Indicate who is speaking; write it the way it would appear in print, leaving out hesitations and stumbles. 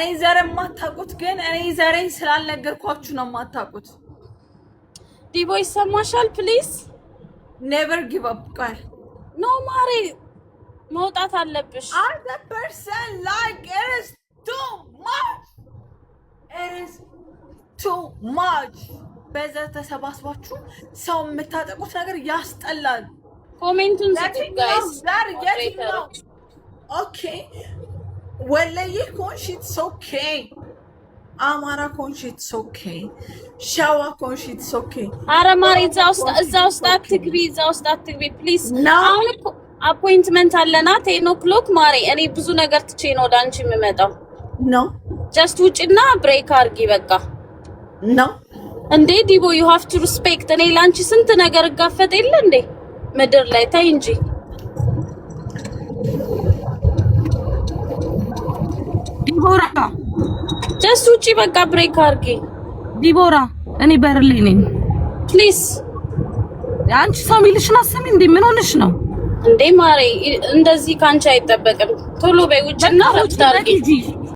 Speaker 1: እኔ ዘሬን ማታውቁት ግን እኔ ዘሬን ስላልነገርኳችሁ ነው ማታውቁት።
Speaker 2: ዲቦ ይሰማሻል? ፕሊዝ
Speaker 1: ኔቨር ጊቭ አፕ ቃል
Speaker 2: ኖ ማሪ መውጣት አለብሽ።
Speaker 1: አንተ ፐርሰን ላይክ it is too much. It is too much. በዛ ተሰባስባችሁ ሰው የምታጠቁት ነገር ያስጠላል።
Speaker 2: ኮሜንቱን ዝጉ ጋይስ።
Speaker 1: ኦኬ ወለየ ኮንሺት ኦኬ አማራ ኮንሺት ኦኬ ሻዋ ኮንሺት ኦኬ።
Speaker 2: አረ ማሪ እዛ ውስጥ አትግቢ ፕሊዝ። አሁን አፖይንትመንት አለና 10 o'clock ማሪ። እኔ ብዙ ነገር ትቼ ነው ወደ አንቺ የምመጣው።
Speaker 1: ኖ
Speaker 2: ጀስት ውጪና ብሬክ አርጊ በቃ።
Speaker 1: ኖ
Speaker 2: እንዴ ዲቦ you have to respect። እኔ ላንቺ ስንት ነገር ጋፈጥ የለ እንዴ ምድር ላይ ታይ እንጂ።
Speaker 3: ዲቦራ
Speaker 2: ጀስት ውጪ በቃ ብሬክ አርጊ።
Speaker 3: ዲቦራ እኔ በርሌ ነኝ
Speaker 2: ፕሊዝ።
Speaker 3: አንቺ ሰው ሚልሽን አሰሚ እንዴ? ምን ሆነሽ ነው
Speaker 2: እንዴ ማሪ? እንደዚህ ካንቺ አይጠበቅም። ቶሎ በይ ውጪና ረፍት አርጊ።